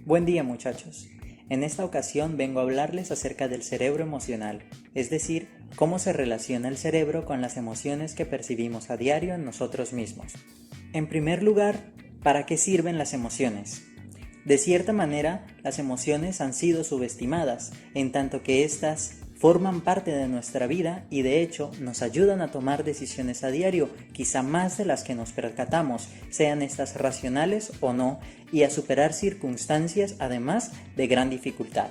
Buen día muchachos. En esta ocasión vengo a hablarles acerca del cerebro emocional, es decir, cómo se relaciona el cerebro con las emociones que percibimos a diario en nosotros mismos. En primer lugar, ¿para qué sirven las emociones? De cierta manera, las emociones han sido subestimadas, en tanto que éstas forman parte de nuestra vida y de hecho nos ayudan a tomar decisiones a diario, quizá más de las que nos percatamos, sean estas racionales o no, y a superar circunstancias además de gran dificultad.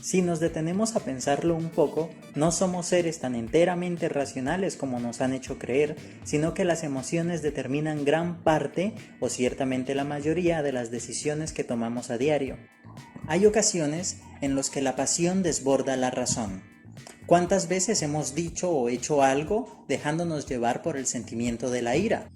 Si nos detenemos a pensarlo un poco, no somos seres tan enteramente racionales como nos han hecho creer, sino que las emociones determinan gran parte, o ciertamente la mayoría, de las decisiones que tomamos a diario. Hay ocasiones en las que la pasión desborda la razón. ¿Cuántas veces hemos dicho o hecho algo dejándonos llevar por el sentimiento de la ira?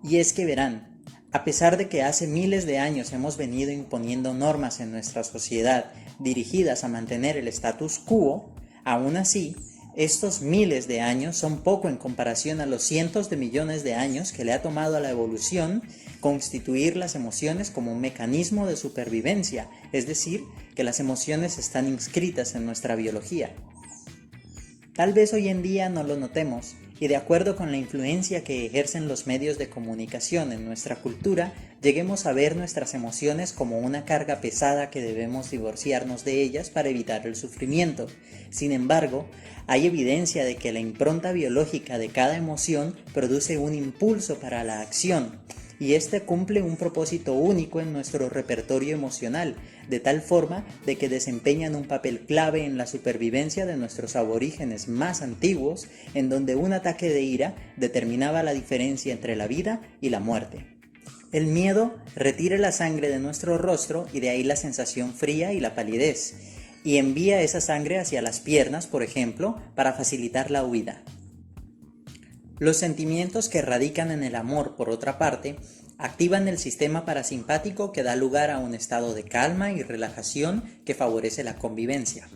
Y es que verán, a pesar de que hace miles de años hemos venido imponiendo normas en nuestra sociedad dirigidas a mantener el status quo, aún así, estos miles de años son poco en comparación a los cientos de millones de años que le ha tomado a la evolución constituir las emociones como un mecanismo de supervivencia, es decir, que las emociones están inscritas en nuestra biología. Tal vez hoy en día no lo notemos, y de acuerdo con la influencia que ejercen los medios de comunicación en nuestra cultura, lleguemos a ver nuestras emociones como una carga pesada que debemos divorciarnos de ellas para evitar el sufrimiento. Sin embargo, hay evidencia de que la impronta biológica de cada emoción produce un impulso para la acción, y este cumple un propósito único en nuestro repertorio emocional, de tal forma de que desempeñan un papel clave en la supervivencia de nuestros aborígenes más antiguos, en donde un ataque de ira determinaba la diferencia entre la vida y la muerte. El miedo retira la sangre de nuestro rostro y de ahí la sensación fría y la palidez, y envía esa sangre hacia las piernas, por ejemplo, para facilitar la huida. Los sentimientos que radican en el amor, por otra parte, activan el sistema parasimpático que da lugar a un estado de calma y relajación que favorece la convivencia.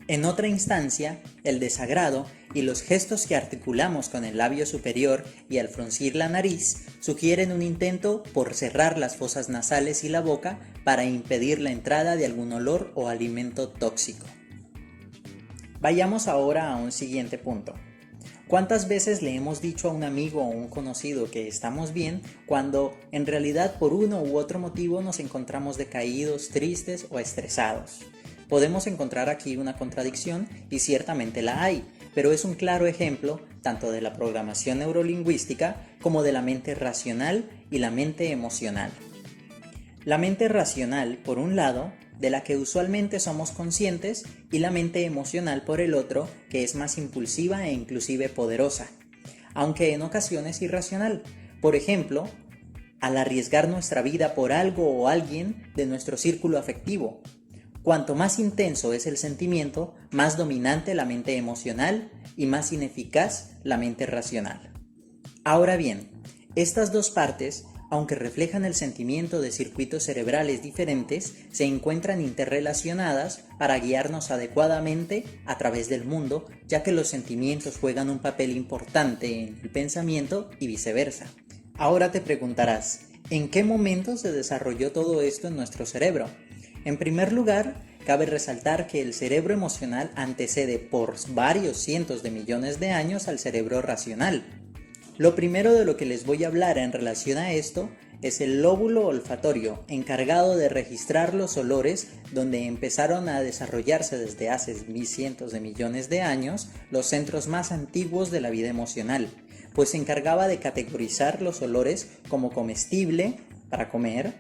En otra instancia, el desagrado y los gestos que articulamos con el labio superior y al fruncir la nariz sugieren un intento por cerrar las fosas nasales y la boca para impedir la entrada de algún olor o alimento tóxico. Vayamos ahora a un siguiente punto. ¿Cuántas veces le hemos dicho a un amigo o un conocido que estamos bien cuando en realidad por uno u otro motivo nos encontramos decaídos, tristes o estresados? Podemos encontrar aquí una contradicción y ciertamente la hay, pero es un claro ejemplo tanto de la programación neurolingüística como de la mente racional y la mente emocional. La mente racional, por un lado, de la que usualmente somos conscientes, y la mente emocional por el otro, que es más impulsiva e inclusive poderosa, aunque en ocasiones irracional. Por ejemplo, al arriesgar nuestra vida por algo o alguien de nuestro círculo afectivo. Cuanto más intenso es el sentimiento, más dominante la mente emocional y más ineficaz la mente racional. Ahora bien, estas dos partes, aunque reflejan el sentimiento de circuitos cerebrales diferentes, se encuentran interrelacionadas para guiarnos adecuadamente a través del mundo, ya que los sentimientos juegan un papel importante en el pensamiento y viceversa. Ahora te preguntarás, ¿en qué momento se desarrolló todo esto en nuestro cerebro? En primer lugar, cabe resaltar que el cerebro emocional antecede por varios cientos de millones de años al cerebro racional. Lo primero de lo que les voy a hablar en relación a esto es el lóbulo olfatorio, encargado de registrar los olores, donde empezaron a desarrollarse desde hace cientos de millones de años los centros más antiguos de la vida emocional, pues se encargaba de categorizar los olores como comestible, para comer,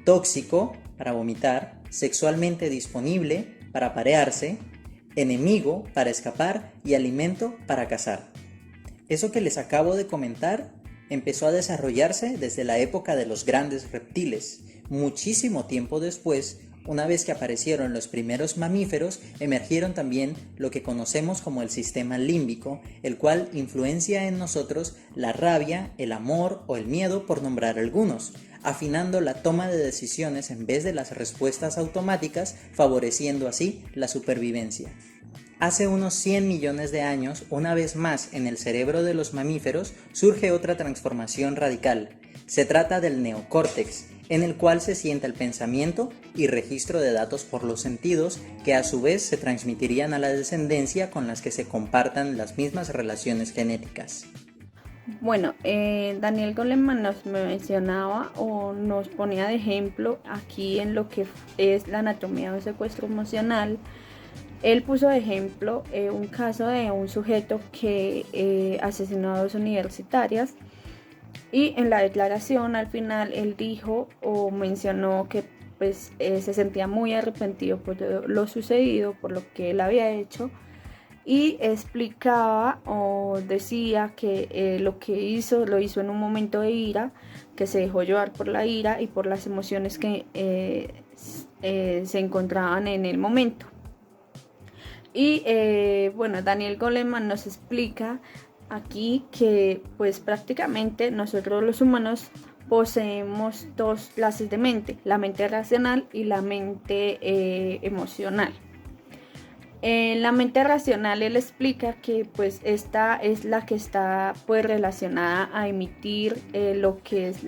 tóxico, para vomitar, sexualmente disponible, para aparearse, enemigo, para escapar y alimento, para cazar. Eso que les acabo de comentar empezó a desarrollarse desde la época de los grandes reptiles. Muchísimo tiempo después, una vez que aparecieron los primeros mamíferos, emergieron también lo que conocemos como el sistema límbico, el cual influencia en nosotros la rabia, el amor o el miedo, por nombrar algunos, afinando la toma de decisiones en vez de las respuestas automáticas, favoreciendo así la supervivencia. Hace unos 100 millones de años, una vez más en el cerebro de los mamíferos, surge otra transformación radical. Se trata del neocórtex, en el cual se sienta el pensamiento y registro de datos por los sentidos que a su vez se transmitirían a la descendencia con las que se compartan las mismas relaciones genéticas. Bueno, Daniel Goleman nos mencionaba o nos ponía de ejemplo aquí en lo que es la anatomía de un secuestro emocional. Él puso de ejemplo un caso de un sujeto que asesinó a 2 universitarias, y en la declaración al final él dijo o mencionó que pues se sentía muy arrepentido por lo sucedido, por lo que él había hecho, y explicaba o decía que lo que lo hizo en un momento de ira, que se dejó llevar por la ira y por las emociones que se encontraban en el momento. Y bueno, Daniel Goleman nos explica aquí que pues prácticamente nosotros los humanos poseemos 2 clases de mente, la mente racional y la mente emocional. En la mente racional él explica que pues esta es la que está pues relacionada a emitir lo que es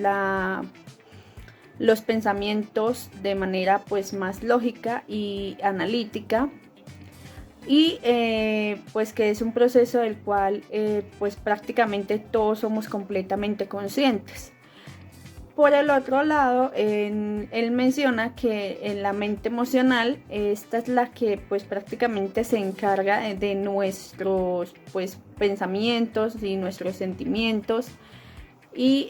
los pensamientos de manera pues más lógica y analítica, y pues que es un proceso del cual pues prácticamente todos somos completamente conscientes. Por el otro lado, él menciona que en la mente emocional, esta es la que pues prácticamente se encarga de nuestros pues pensamientos y nuestros sentimientos y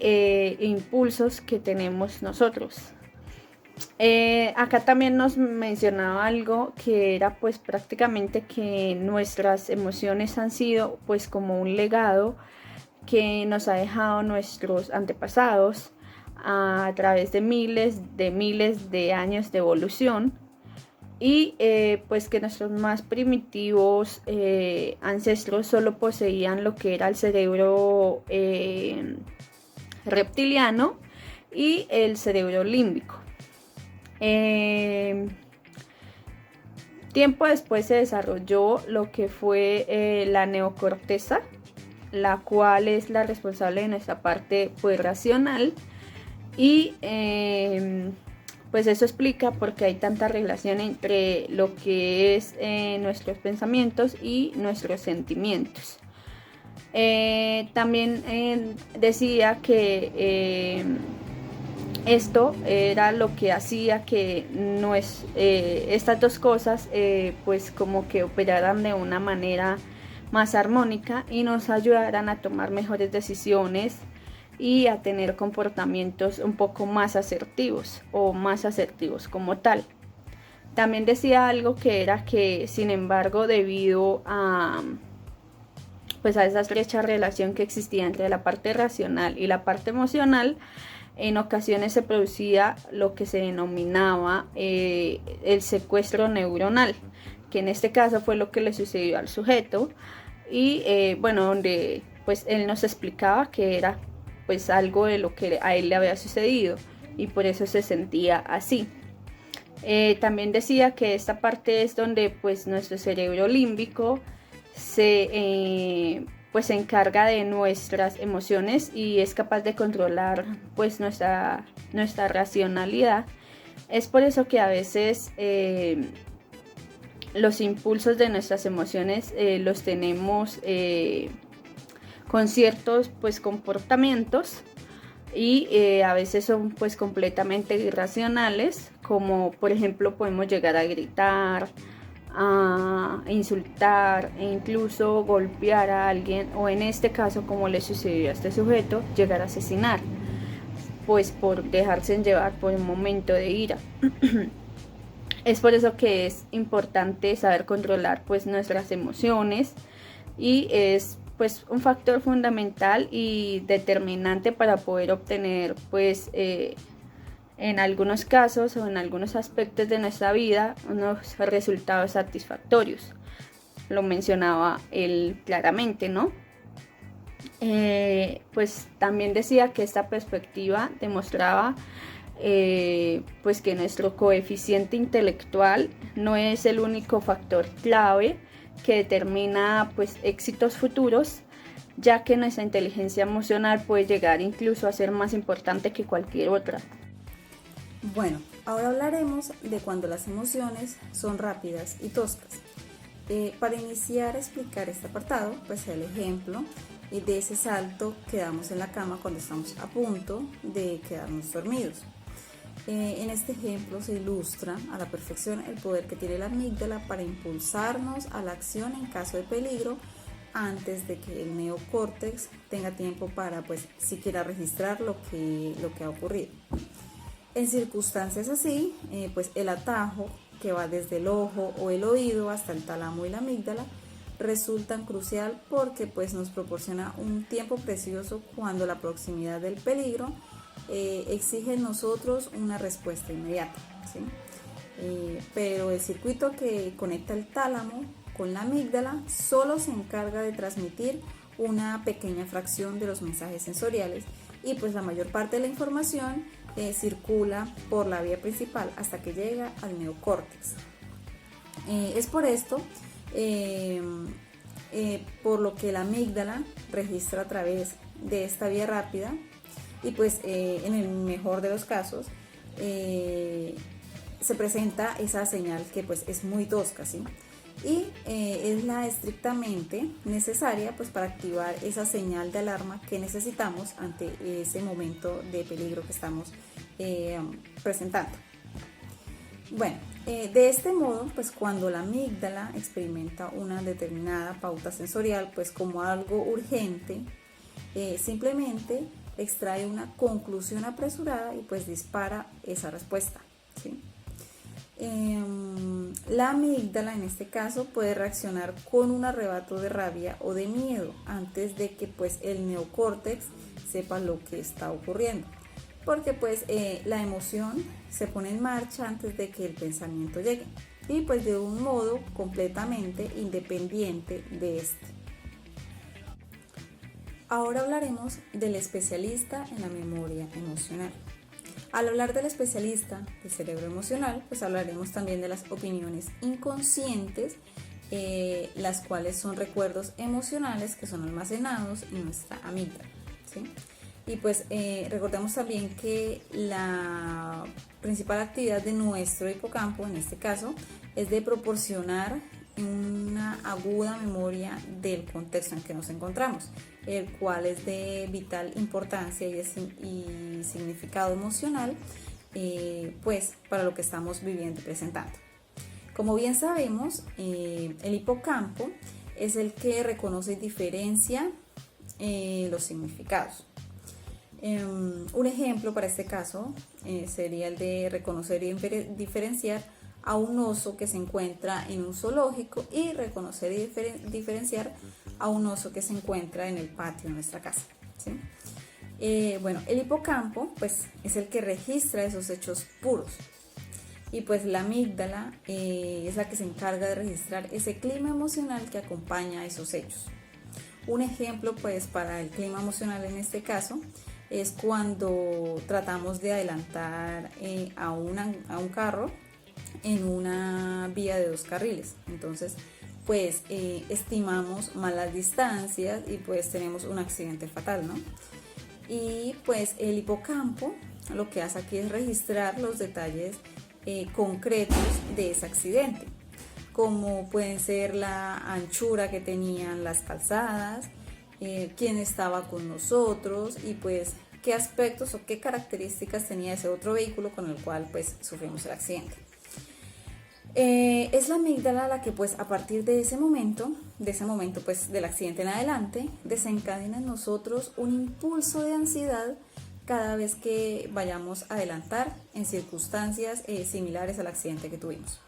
impulsos que tenemos nosotros. Acá también nos mencionaba algo que era pues prácticamente que nuestras emociones han sido pues como un legado que nos ha dejado nuestros antepasados a través de miles de años de evolución, y pues que nuestros más primitivos ancestros solo poseían lo que era el cerebro reptiliano y el cerebro límbico. Tiempo después se desarrolló lo que fue la neocorteza, la cual es la responsable de nuestra parte pues racional, y pues eso explica por qué hay tanta relación entre lo que es nuestros pensamientos y nuestros sentimientos. También decía que esto era lo que hacía que estas 2 cosas pues como que operaran de una manera más armónica y nos ayudaran a tomar mejores decisiones y a tener comportamientos un poco más asertivos o más asertivos como tal. También decía algo que era que, sin embargo, debido a esa estrecha relación que existía entre la parte racional y la parte emocional, en ocasiones se producía lo que se denominaba el secuestro neuronal, que en este caso fue lo que le sucedió al sujeto, y bueno, donde pues él nos explicaba que era pues algo de lo que a él le había sucedido y por eso se sentía así. También decía que esta parte es donde pues nuestro cerebro límbico se encarga de nuestras emociones y es capaz de controlar pues nuestra racionalidad. Es por eso que a veces los impulsos de nuestras emociones los tenemos con ciertos pues comportamientos, y a veces son pues completamente irracionales, como por ejemplo podemos llegar a gritar, a insultar e incluso golpear a alguien, o en este caso, como le sucedió a este sujeto, llegar a asesinar, pues por dejarse llevar por un momento de ira. Es por eso que es importante saber controlar pues nuestras emociones, y es pues un factor fundamental y determinante para poder obtener pues en algunos casos o en algunos aspectos de nuestra vida unos resultados satisfactorios. Lo mencionaba él claramente, ¿no? Pues también decía que esta perspectiva demostraba pues que nuestro coeficiente intelectual no es el único factor clave que determina pues éxitos futuros, ya que nuestra inteligencia emocional puede llegar incluso a ser más importante que cualquier otra. Bueno, ahora hablaremos de cuando las emociones son rápidas y toscas. Para iniciar a explicar este apartado, pues el ejemplo de ese salto que damos en la cama cuando estamos a punto de quedarnos dormidos. En este ejemplo se ilustra a la perfección el poder que tiene la amígdala para impulsarnos a la acción en caso de peligro antes de que el neocórtex tenga tiempo para, pues, siquiera registrar lo que ha ocurrido. En circunstancias así, pues el atajo que va desde el ojo o el oído hasta el tálamo y la amígdala resultan crucial porque pues nos proporciona un tiempo precioso cuando la proximidad del peligro exige en nosotros una respuesta inmediata, ¿sí? Pero el circuito que conecta el tálamo con la amígdala solo se encarga de transmitir una pequeña fracción de los mensajes sensoriales y pues la mayor parte de la información circula por la vía principal hasta que llega al neocórtex. Es por esto por lo que la amígdala registra a través de esta vía rápida y pues en el mejor de los casos se presenta esa señal que pues es muy tosca, ¿sí? Y es la estrictamente necesaria pues para activar esa señal de alarma que necesitamos ante ese momento de peligro que estamos presentando. Bueno, de este modo, pues cuando la amígdala experimenta una determinada pauta sensorial, pues como algo urgente, simplemente extrae una conclusión apresurada y pues dispara esa respuesta, ¿sí? La amígdala en este caso puede reaccionar con un arrebato de rabia o de miedo antes de que pues el neocórtex sepa lo que está ocurriendo, porque pues la emoción se pone en marcha antes de que el pensamiento llegue y pues de un modo completamente independiente de este. Ahora hablaremos del especialista en la memoria emocional. Al hablar del especialista del cerebro emocional, pues hablaremos también de las opiniones inconscientes, las cuales son recuerdos emocionales que son almacenados en nuestra amígdala, ¿sí? Y pues recordemos también que la principal actividad de nuestro hipocampo, en este caso, es de proporcionar una aguda memoria del contexto en que nos encontramos, el cual es de vital importancia y significado emocional pues para lo que estamos viviendo y presentando. Como bien sabemos, el hipocampo es el que reconoce y diferencia los significados. Un ejemplo para este caso sería el de reconocer y diferenciar a un oso que se encuentra en un zoológico y reconocer y diferenciar a un oso que se encuentra en el patio de nuestra casa, ¿sí? Bueno, el hipocampo pues es el que registra esos hechos puros y pues la amígdala es la que se encarga de registrar ese clima emocional que acompaña a esos hechos. Un ejemplo pues para el clima emocional en este caso es cuando tratamos de adelantar a un carro en una vía de 2 carriles. Entonces, pues estimamos malas distancias y pues tenemos un accidente fatal, ¿no? Y pues el hipocampo lo que hace aquí es registrar los detalles concretos de ese accidente, como pueden ser la anchura que tenían las calzadas, quién estaba con nosotros y pues qué aspectos o qué características tenía ese otro vehículo con el cual pues sufrimos el accidente. Es la amígdala la que pues a partir de ese momento pues del accidente en adelante desencadena en nosotros un impulso de ansiedad cada vez que vayamos a adelantar en circunstancias similares al accidente que tuvimos.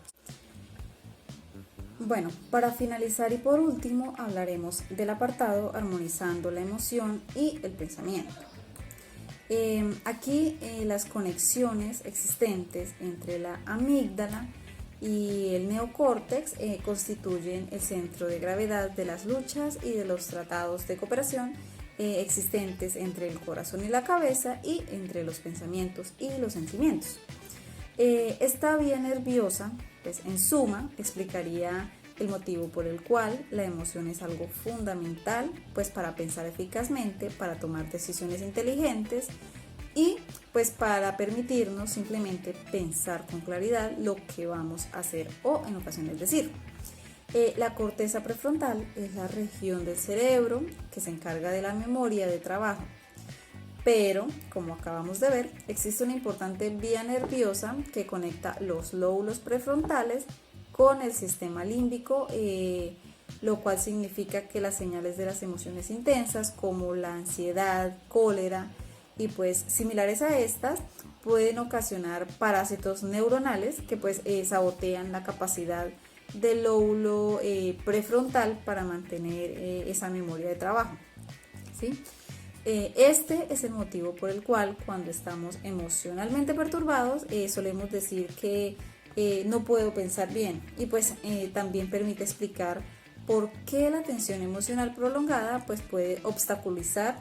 Bueno, para finalizar y por último hablaremos del apartado armonizando la emoción y el pensamiento. Aquí las conexiones existentes entre la amígdala y el neocórtex constituyen el centro de gravedad de las luchas y de los tratados de cooperación existentes entre el corazón y la cabeza y entre los pensamientos y los sentimientos. Esta vía nerviosa, pues en suma, explicaría el motivo por el cual la emoción es algo fundamental, pues para pensar eficazmente, para tomar decisiones inteligentes y pues para permitirnos simplemente pensar con claridad lo que vamos a hacer o en ocasiones decir. La corteza prefrontal es la región del cerebro que se encarga de la memoria de trabajo. Pero, como acabamos de ver, existe una importante vía nerviosa que conecta los lóbulos prefrontales con el sistema límbico, lo cual significa que las señales de las emociones intensas como la ansiedad, cólera y pues similares a estas pueden ocasionar parásitos neuronales que pues sabotean la capacidad del lóbulo prefrontal para mantener esa memoria de trabajo, ¿sí? Este es el motivo por el cual cuando estamos emocionalmente perturbados solemos decir que no puedo pensar bien, y pues también permite explicar por qué la tensión emocional prolongada pues puede obstaculizar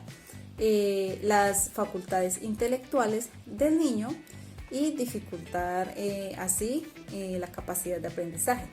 las facultades intelectuales del niño y dificultar así la capacidad de aprendizaje.